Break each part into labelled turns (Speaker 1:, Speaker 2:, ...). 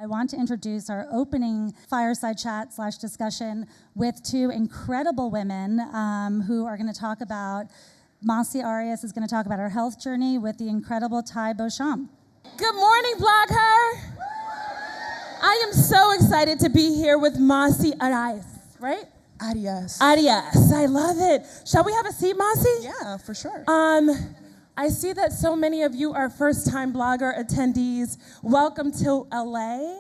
Speaker 1: I want to introduce our opening fireside chat / discussion with two incredible women who are going to talk about, Massy Arias is going to talk about her health journey with the incredible Tai Beauchamp.
Speaker 2: Good morning, BlogHer. I am so excited to be here with Massy Arias, right?
Speaker 3: Arias.
Speaker 2: Arias, I love it. Shall we have a seat, Massy?
Speaker 3: Yeah, for sure.
Speaker 2: I see that so many of you are first-time BlogHer attendees. Welcome to LA.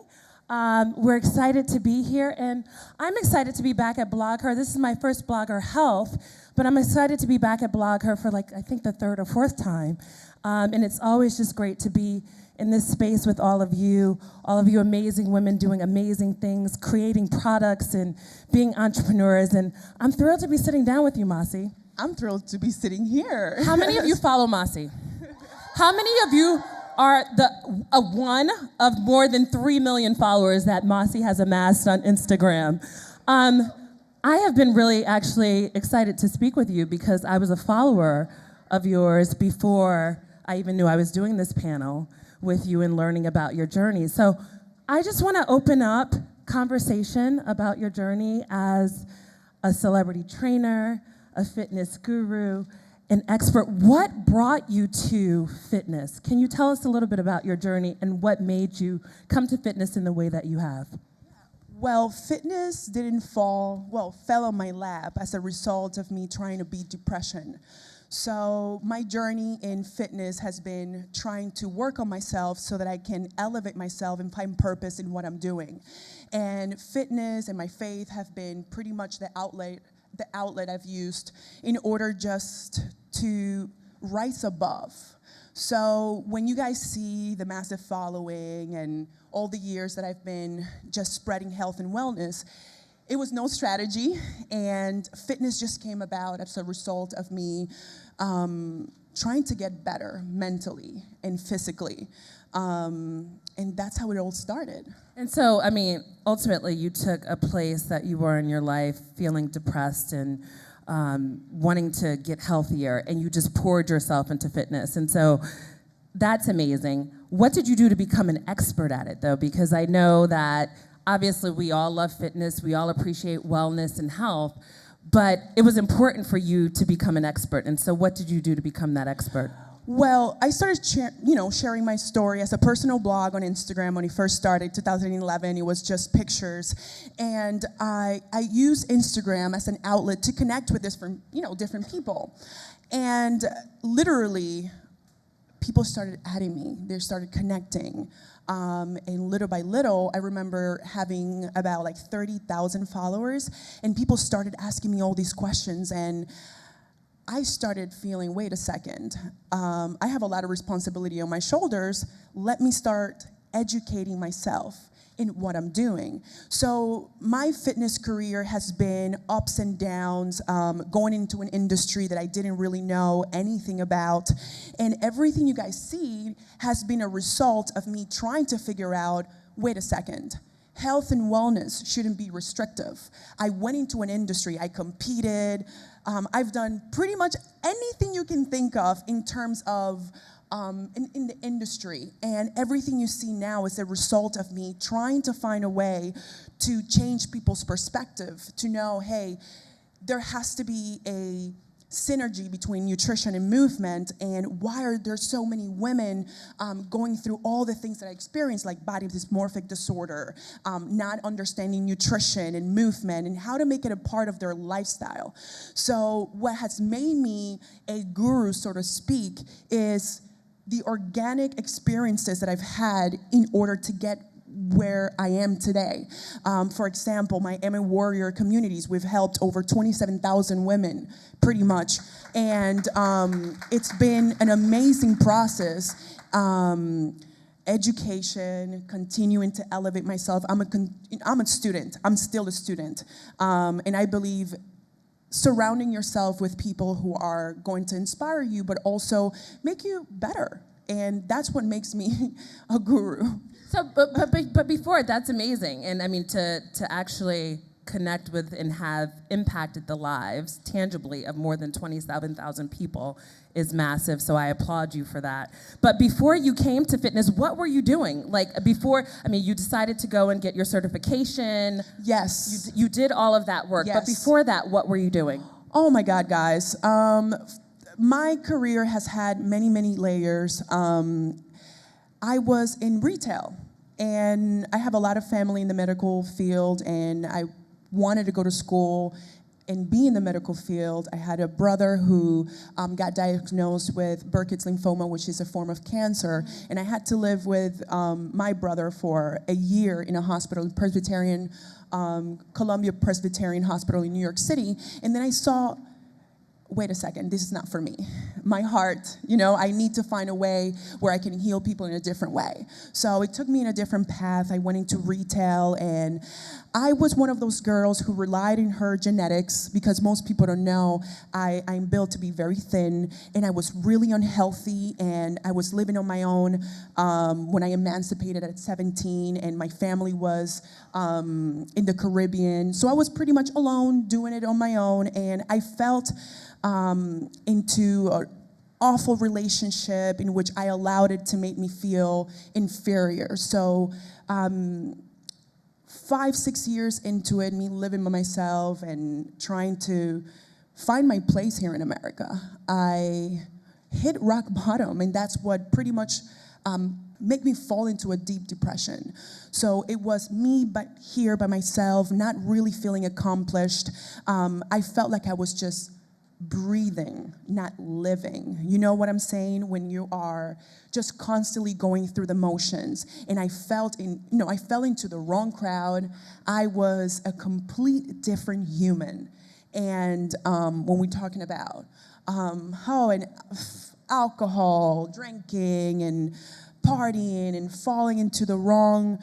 Speaker 2: We're excited to be here, and I'm excited to be back at BlogHer. This is my first BlogHer Health, but I'm excited to be back at BlogHer for I think the third or fourth time. And it's always just great to be in this space with all of you amazing women doing amazing things, creating products and being entrepreneurs. And I'm thrilled to be sitting down with you, Massy.
Speaker 3: I'm thrilled to be sitting here.
Speaker 2: How many of you follow Massy? How many of you are one of more than 3 million followers that Massy has amassed on Instagram? I have been really actually excited to speak with you because I was a follower of yours before I even knew I was doing this panel with you and learning about your journey. So I just want to open up conversation about your journey as a celebrity trainer, a fitness guru, an expert. What brought you to fitness? Can you tell us a little bit about your journey and what made you come to fitness in the way that you have?
Speaker 3: Well, fitness fell on my lap as a result of me trying to beat depression. So my journey in fitness has been trying to work on myself so that I can elevate myself and find purpose in what I'm doing. And fitness and my faith have been pretty much the outlet I've used in order just to rise above. So when you guys see the massive following and all the years that I've been just spreading health and wellness, it was no strategy, and fitness just came about as a result of me trying to get better mentally and physically. And that's how it all started.
Speaker 2: And so, I mean, ultimately, you took a place that you were in your life feeling depressed and wanting to get healthier, and you just poured yourself into fitness. And so that's amazing. What did you do to become an expert at it, though? Because I know that obviously we all love fitness, we all appreciate wellness and health, but it was important for you to become an expert. And so what did you do to become that expert?
Speaker 3: Well, I started sharing my story as a personal blog on Instagram when it first started, 2011. It was just pictures. And I used Instagram as an outlet to connect with different people. And literally, people started adding me. They started connecting. And little by little, I remember having about 30,000 followers, and people started asking me all these questions. And I started feeling, wait a second, I have a lot of responsibility on my shoulders. Let me start educating myself in what I'm doing. So my fitness career has been ups and downs, going into an industry that I didn't really know anything about. And everything you guys see has been a result of me trying to figure out, wait a second, health and wellness shouldn't be restrictive. I went into an industry, I competed, I've done pretty much anything you can think of in terms of in the industry, and everything you see now is a result of me trying to find a way to change people's perspective, to know, hey, there has to be a synergy between nutrition and movement, and why are there so many women going through all the things that I experienced, like body dysmorphic disorder, not understanding nutrition and movement, and how to make it a part of their lifestyle. So what has made me a guru, so to speak, is the organic experiences that I've had in order to get where I am today. For example, my MA Warrior communities, we've helped over 27,000 women, pretty much. And it's been an amazing process. Education, continuing to elevate myself. I'm a student. I'm still a student. And I believe surrounding yourself with people who are going to inspire you, but also make you better. And that's what makes me a guru.
Speaker 2: So, but before, that's amazing. And I mean, to actually connect with and have impacted the lives tangibly of more than 27,000 people is massive, so I applaud you for that. But before you came to fitness, what were you doing? Like before, I mean, you decided to go and get your certification.
Speaker 3: Yes.
Speaker 2: You did all of that work,
Speaker 3: Yes.
Speaker 2: but before that, what were you doing?
Speaker 3: Oh my God, guys. My career has had many, many layers. I was in retail, and I have a lot of family in the medical field, and I wanted to go to school and be in the medical field. I had a brother who got diagnosed with Burkitt's lymphoma, which is a form of cancer, and I had to live with my brother for a year in a hospital, Presbyterian, Columbia Presbyterian Hospital in New York City, and then I saw, wait a second, this is not for me. My heart, I need to find a way where I can heal people in a different way. So it took me in a different path. I went into retail, and I was one of those girls who relied on her genetics, because most people don't know I'm built to be very thin, and I was really unhealthy, and I was living on my own when I emancipated at 17, and my family was in the Caribbean. So I was pretty much alone, doing it on my own, and I felt into an awful relationship in which I allowed it to make me feel inferior. So 5-6 years into it, me living by myself and trying to find my place here in America, I hit rock bottom, and that's what pretty much made me fall into a deep depression. So it was me here by myself, not really feeling accomplished. I felt like I was just breathing, not living. You know what I'm saying? When you are just constantly going through the motions. And I fell into the wrong crowd. I was a complete different human. And when we're talking about alcohol, drinking, and partying, and falling into the wrong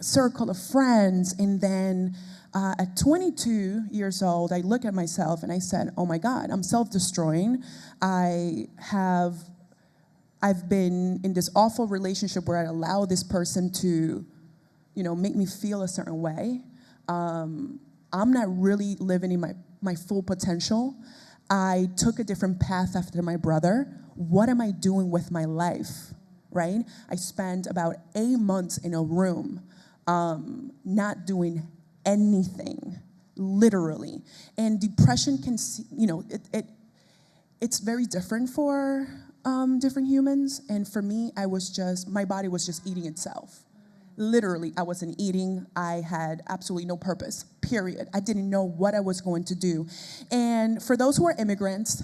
Speaker 3: circle of friends, and then at 22 years old, I looked at myself and I said, oh my God, I'm self-destroying. I've been in this awful relationship where I allow this person to, make me feel a certain way. I'm not really living in my full potential. I took a different path after my brother. What am I doing with my life, right? I spent about 8 months in a room, not doing anything, literally. And depression can, it's very different for different humans. And for me, my body was just eating itself. Literally, I wasn't eating. I had absolutely no purpose, period. I didn't know what I was going to do. And for those who are immigrants,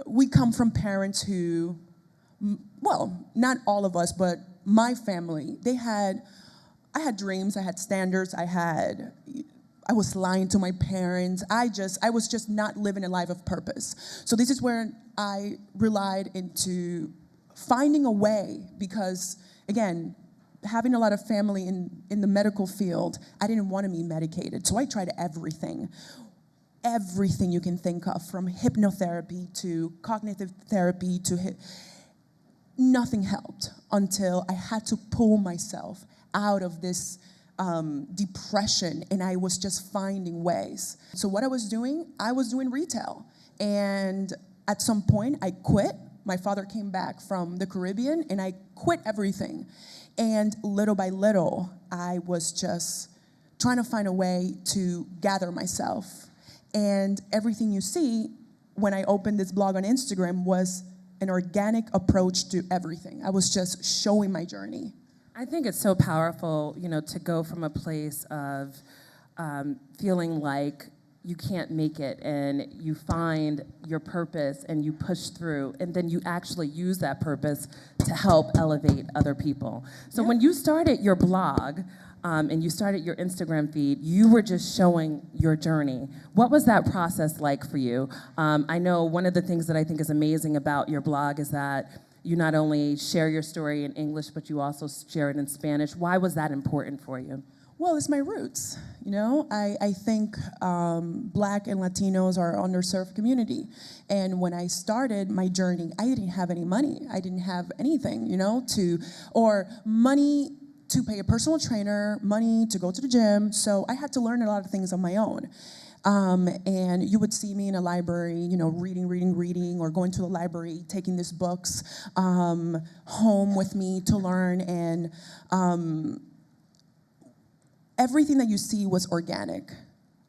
Speaker 3: we come from parents who, well, not all of us, but my family, I had dreams, I had standards, I was lying to my parents. I was just not living a life of purpose. So this is where I relied into finding a way, because again, having a lot of family in the medical field, I didn't want to be medicated. So I tried everything you can think of, from hypnotherapy to cognitive therapy nothing helped until I had to pull myself out of this depression, and I was just finding ways. So what I was doing retail. And at some point, I quit. My father came back from the Caribbean, and I quit everything. And little by little, I was just trying to find a way to gather myself. And everything you see when I opened this blog on Instagram was an organic approach to everything. I was just showing my journey.
Speaker 2: I think it's so powerful, to go from a place of feeling like you can't make it, and you find your purpose and you push through, and then you actually use that purpose to help elevate other people. So when you started your blog and you started your Instagram feed, you were just showing your journey. What was that process like for you? I know one of the things that I think is amazing about your blog is that you not only share your story in English, but you also share it in Spanish. Why was that important for you?
Speaker 3: Well, it's my roots. I think Black and Latinos are an underserved community. And when I started my journey, I didn't have any money. I didn't have anything, or money to pay a personal trainer, money to go to the gym. So I had to learn a lot of things on my own. And you would see me in a library, you know, reading, or going to the library, taking these books home with me to learn. And everything that you see was organic.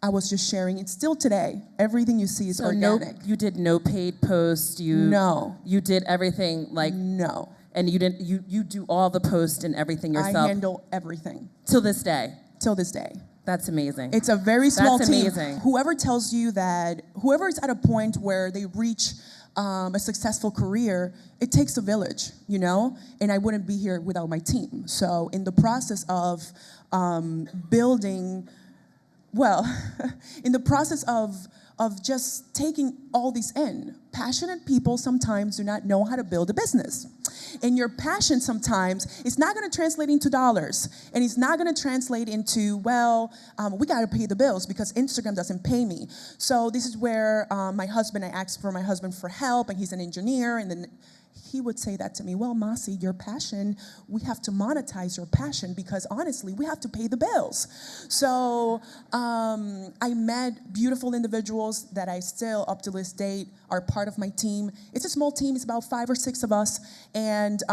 Speaker 3: I was just sharing it. Still today, everything you see is organic.
Speaker 2: You did no paid posts.
Speaker 3: No.
Speaker 2: You did everything like
Speaker 3: no.
Speaker 2: And you didn't. You do all the posts and everything yourself.
Speaker 3: I handle everything.
Speaker 2: Till this day.
Speaker 3: Till this day.
Speaker 2: That's amazing.
Speaker 3: It's a very small
Speaker 2: That's
Speaker 3: team.
Speaker 2: amazing.
Speaker 3: Whoever tells you that, whoever is at a point where they reach a successful career, it takes a village, you know? And I wouldn't be here without my team. So in the process of building, well, in the process of just taking all these in, passionate people sometimes do not know how to build a business. And your passion sometimes, it's not going to translate into dollars. And it's not going to translate into, well, we got to pay the bills because Instagram doesn't pay me. So this is where I asked for my husband for help, and he's an engineer. And then he would say that to me, well, Massy, your passion, we have to monetize your passion because honestly, we have to pay the bills. So I met beautiful individuals that I still, up to this date, are part of my team. It's a small team, it's about 5 or 6 of us, and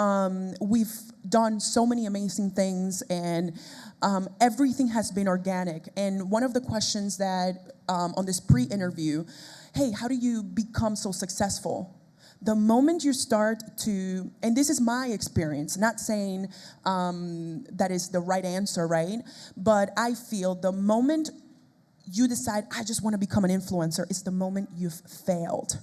Speaker 3: we've done so many amazing things, and everything has been organic. And one of the questions that on this pre-interview, hey, how do you become so successful? The moment you start to, and this is my experience, not saying that is the right answer, right? But I feel the moment you decide, I just want to become an influencer, is the moment you've failed.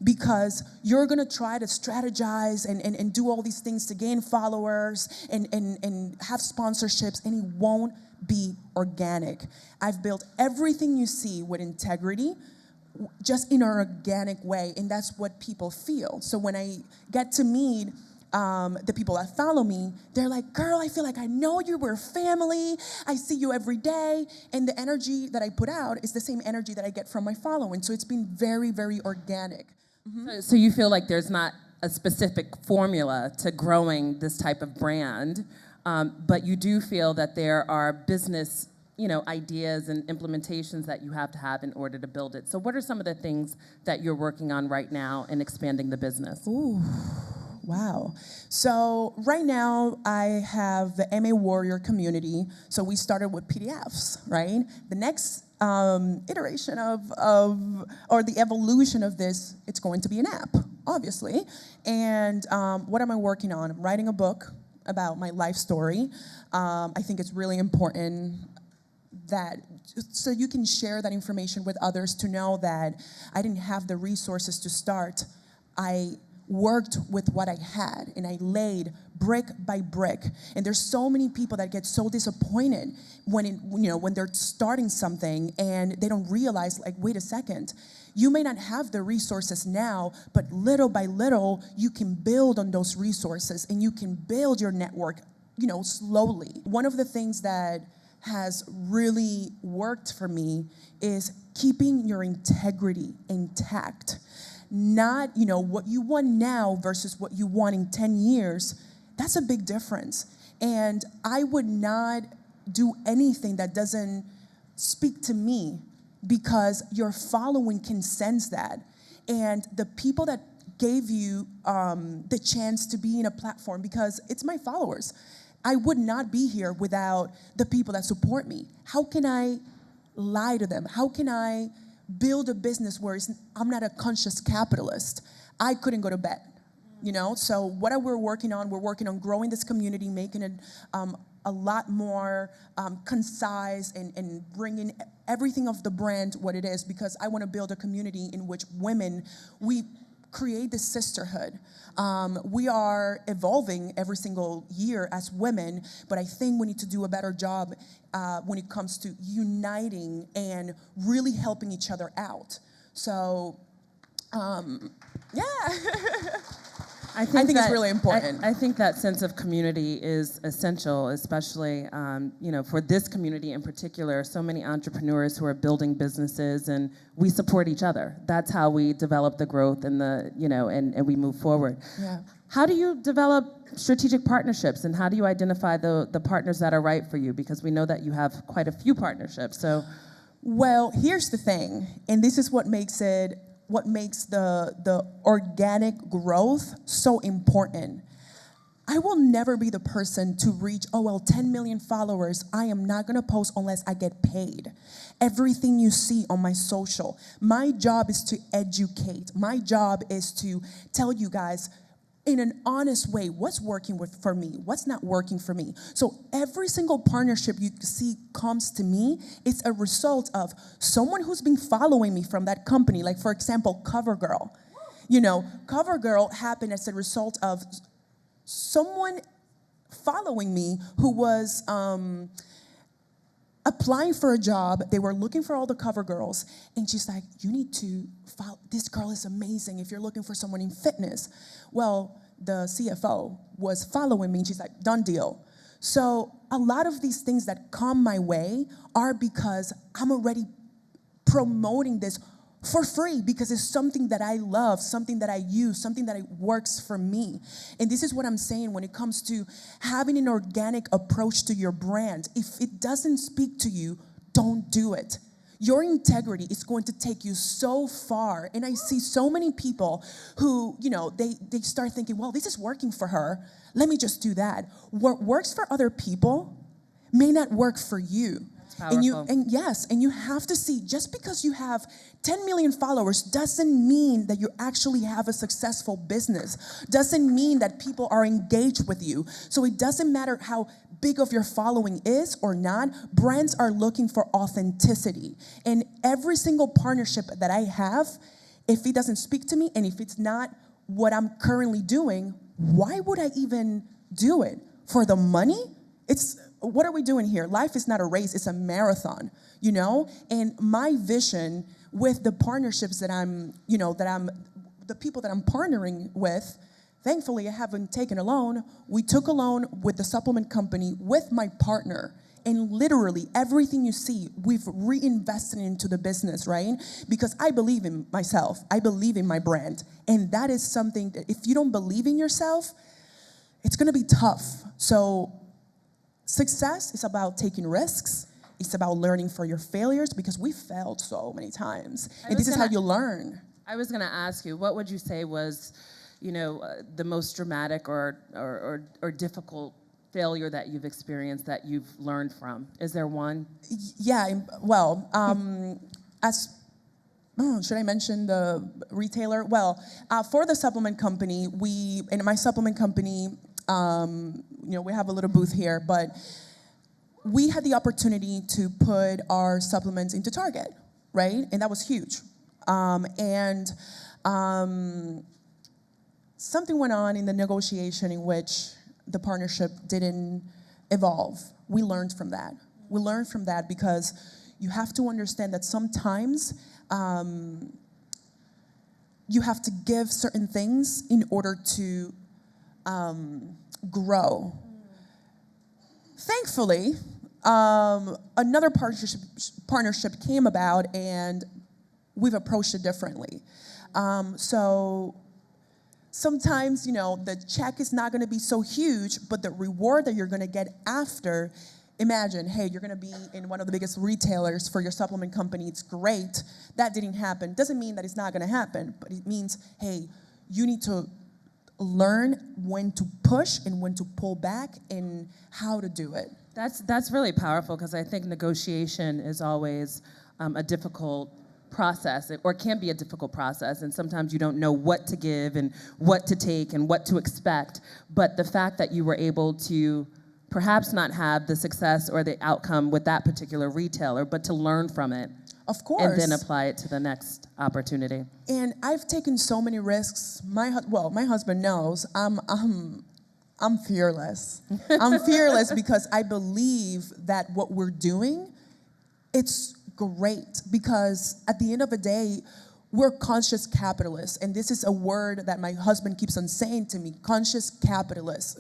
Speaker 3: Because you're going to try to strategize and do all these things to gain followers and have sponsorships, and it won't be organic. I've built everything you see with integrity, just in an organic way, and that's what people feel. So when I get to meet the people that follow me, they're like, girl, I feel like I know you, we're family, I see you every day, and the energy that I put out is the same energy that I get from my following, so it's been very, very organic.
Speaker 2: Mm-hmm. So you feel like there's not a specific formula to growing this type of brand, but you do feel that there are business ideas and implementations that you have to have in order to build it. So what are some of the things that you're working on right now in expanding the business?
Speaker 3: Ooh, wow. So right now I have the MA Warrior community. So we started with PDFs, right? The next iteration or the evolution of this, it's going to be an app, obviously. And what am I working on? I'm writing a book about my life story. I think it's really important that so you can share that information with others to know that I didn't have the resources to start. I worked with what I had, and I laid brick by brick. And there's so many people that get so disappointed when they're starting something and they don't realize, like, wait a second, you may not have the resources now, but little by little you can build on those resources and you can build your network, slowly. One of the things that has really worked for me is keeping your integrity intact. Not, what you want now versus what you want in 10 years. That's a big difference. And I would not do anything that doesn't speak to me, because your following can sense that. And the people that gave you the chance to be in a platform, because it's my followers. I would not be here without the people that support me. How can I lie to them? How can I build a business where I'm not a conscious capitalist? I couldn't go to bed, So what we're working on growing this community, making it a lot more concise and bringing everything of the brand what it is, because I want to build a community in which women, we create this sisterhood. We are evolving every single year as women, but I think we need to do a better job when it comes to uniting and really helping each other out. So, yeah. I think it's really important.
Speaker 2: I think that sense of community is essential, especially for this community in particular. So many entrepreneurs who are building businesses, and we support each other. That's how we develop the growth and and we move forward.
Speaker 3: Yeah.
Speaker 2: how do you develop strategic partnerships, and how do you identify the partners that are right for you? Because we know that you have quite a few partnerships. So,
Speaker 3: well, here's the thing, and this is what makes the organic growth so important. I will never be the person to reach, 10 million followers. I am not gonna post unless I get paid. Everything you see on my social, my job is to educate. My job is to tell you guys in an honest way what's working for me, what's not working for me. So every single partnership you see comes to me, it's a result of someone who's been following me from that company. Like, for example, CoverGirl. CoverGirl happened as a result of someone following me who was applying for a job. They were looking for all the cover girls, and she's like, you need to follow, this girl is amazing if you're looking for someone in fitness. Well, the CFO was following me, and she's like, done deal. So a lot of these things that come my way are because I'm already promoting this for free, because it's something that I love, something that I use, something that works for me. And this is what I'm saying when it comes to having an organic approach to your brand. If it doesn't speak to you, don't do it. Your integrity is going to take you so far. And I see so many people who, they start thinking, well, this is working for her. Let me just do that. What works for other people may not work for you. And you have to see, just because you have 10 million followers doesn't mean that you actually have a successful business, doesn't mean that people are engaged with you. So it doesn't matter how big of your following is or not, brands are looking for authenticity. And every single partnership that I have, if it doesn't speak to me and if it's not what I'm currently doing, why would I even do it? For the money? What are we doing here? Life is not a race, it's a marathon, And my vision with the partnerships that the people that I'm partnering with, thankfully I haven't taken a loan. We took a loan with the supplement company with my partner. And literally everything you see, we've reinvested into the business, right? Because I believe in myself. I believe in my brand. And that is something that if you don't believe in yourself, it's gonna be tough. So success is about taking risks. It's about learning from your failures, because we failed so many times. And this is how you learn.
Speaker 2: I was going to ask you, what would you say was, the most dramatic or difficult failure that you've experienced that you've learned from? Is there one?
Speaker 3: Yeah, well, should I mention the retailer? Well, for the supplement company, in my supplement company, we have a little booth here, but we had the opportunity to put our supplements into Target, right? And that was huge. Something went on in the negotiation in which the partnership didn't evolve. We learned from that. We learned from that because you have to understand that sometimes you have to give certain things in order to grow. Thankfully, another partnership came about, and we've approached it differently. So sometimes, the check is not going to be so huge, but the reward that you're going to get after, imagine, hey, you're going to be in one of the biggest retailers for your supplement company. It's great. That didn't happen. Doesn't mean that it's not going to happen, but it means, hey, you need to learn when to push and when to pull back and how to do it.
Speaker 2: That's really powerful, because I think negotiation is always a difficult process, or can be a difficult process, and sometimes you don't know what to give and what to take and what to expect. But the fact that you were able to perhaps not have the success or the outcome with that particular retailer, but to learn from it.
Speaker 3: Of course.
Speaker 2: And then apply it to the next opportunity.
Speaker 3: And I've taken so many risks. My husband knows I'm fearless. I'm fearless because I believe that what we're doing, it's great, because at the end of the day, we're conscious capitalists. And this is a word that my husband keeps on saying to me, conscious capitalists,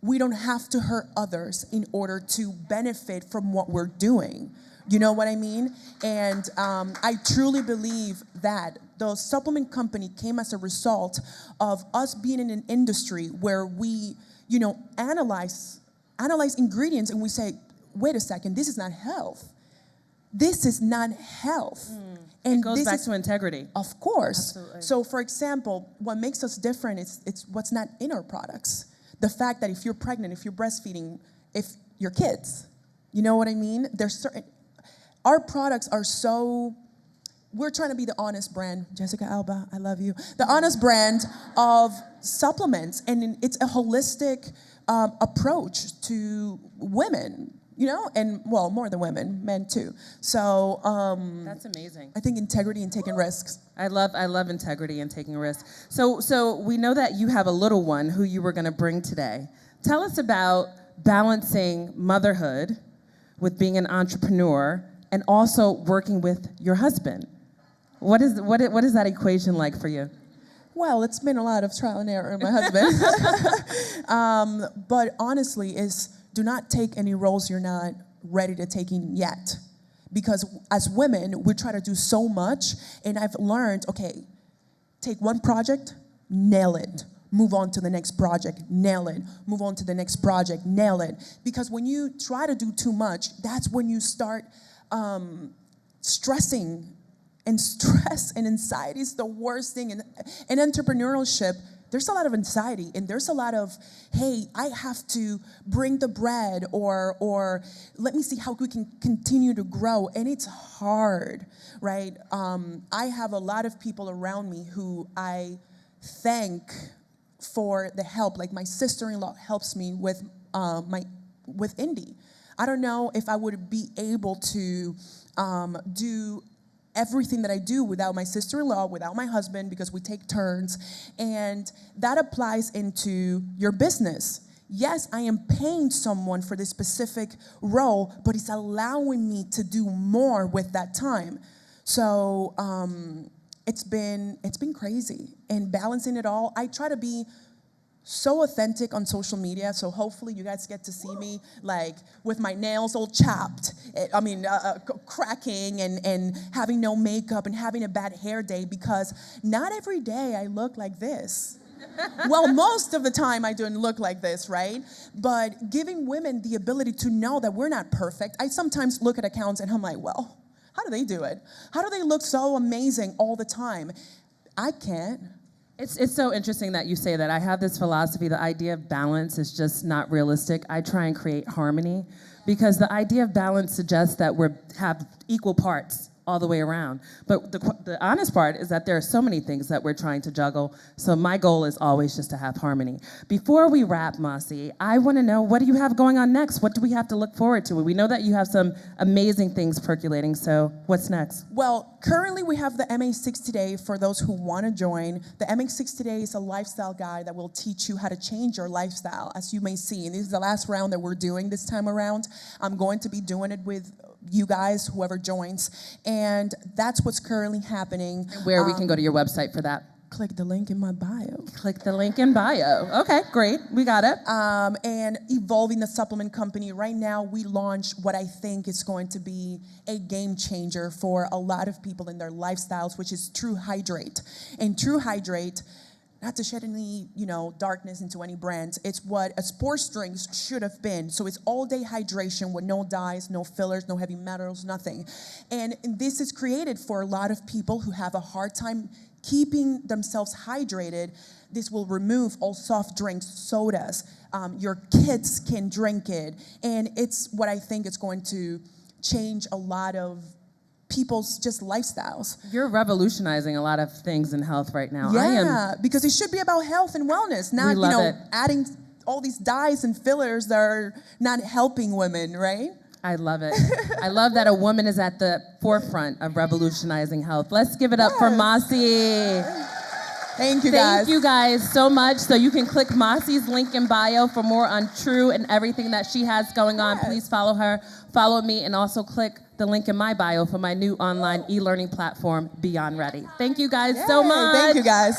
Speaker 3: we don't have to hurt others in order to benefit from what we're doing. You know what I mean? And I truly believe that the supplement company came as a result of us being in an industry where we, analyze ingredients and we say, wait a second, this is not health. This is not health. And
Speaker 2: it goes back to integrity.
Speaker 3: Of course.
Speaker 2: Absolutely.
Speaker 3: So, for example, what makes us different is it's what's not in our products. The fact that if you're pregnant, if you're breastfeeding, if your kids, you know what I mean? Our products are so, we're trying to be the honest brand. Jessica Alba, I love you. The honest brand of supplements. And it's a holistic approach to women, and well, more than women, men too. So
Speaker 2: that's amazing.
Speaker 3: I think integrity and taking risks.
Speaker 2: I love integrity and taking risks. So we know that you have a little one who you were going to bring today. Tell us about balancing motherhood with being an entrepreneur and also working with your husband. What is that equation like for you?
Speaker 3: Well, it's been a lot of trial and error with my husband. But honestly, do not take any roles you're not ready to take in yet. Because as women, we try to do so much, and I've learned, okay, take one project, nail it. Move on to the next project, nail it. Move on to the next project, nail it. Because when you try to do too much, that's when you start stressing. And stress and anxiety is the worst thing. In entrepreneurship, there's a lot of anxiety, and there's a lot of, hey, I have to bring the bread, or let me see how we can continue to grow. And it's hard, right? I have a lot of people around me who I thank for the help. Like my sister-in-law helps me with Indy. I don't know if I would be able to do everything that I do without my sister-in-law, without my husband, because we take turns. And that applies into your business. Yes, I am paying someone for this specific role, but it's allowing me to do more with that time. So it's been crazy. And balancing it all, I try to be so authentic on social media, so hopefully you guys get to see me like with my nails all chapped, cracking and having no makeup and having a bad hair day, because not every day I look like this. Well, most of the time I don't look like this, right? But giving women the ability to know that we're not perfect. I sometimes look at accounts and I'm like, well, how do they do it? How do they look so amazing all the time? I can't.
Speaker 2: It's so interesting that you say that. I have this philosophy, the idea of balance is just not realistic. I try and create harmony, because the idea of balance suggests that we have equal parts all the way around. But the honest part is that there are so many things that we're trying to juggle. So my goal is always just to have harmony. Before we wrap, Massy, I want to know, what do you have going on next? What do we have to look forward to? We know that you have some amazing things percolating, so what's next?
Speaker 3: Well, currently we have the MA60 Day for those who want to join. The MA60 Day is a lifestyle guide that will teach you how to change your lifestyle, as you may see. And this is the last round that we're doing this time around. I'm going to be doing it with you guys, whoever joins. And that's what's currently happening.
Speaker 2: And where we can go to your website for that.
Speaker 3: Click the link in my bio.
Speaker 2: Click the link in bio. Okay, great. We got it.
Speaker 3: And evolving the supplement company. Right now, we launched what I think is going to be a game changer for a lot of people in their lifestyles, which is True Hydrate. And True Hydrate, not to shed any, darkness into any brands, it's what a sports drink should have been. So it's all-day hydration with no dyes, no fillers, no heavy metals, nothing. And this is created for a lot of people who have a hard time keeping themselves hydrated. This will remove all soft drinks, sodas. Your kids can drink it. And it's what I think is going to change a lot of people's just lifestyles.
Speaker 2: You're revolutionizing a lot of things in health right now.
Speaker 3: Yeah, because it should be about health and wellness, not adding all these dyes and fillers that are not helping women, right?
Speaker 2: I love it. I love that a woman is at the forefront of revolutionizing health. Let's give it up for Massy.
Speaker 3: Thank you, guys.
Speaker 2: Thank you guys so much. So you can click Massy's link in bio for more on True and everything that she has going on. Please follow her, follow me, and also click the link in my bio for my new online e-learning platform, Beyond Ready. Thank you guys so much.
Speaker 3: Thank you, guys.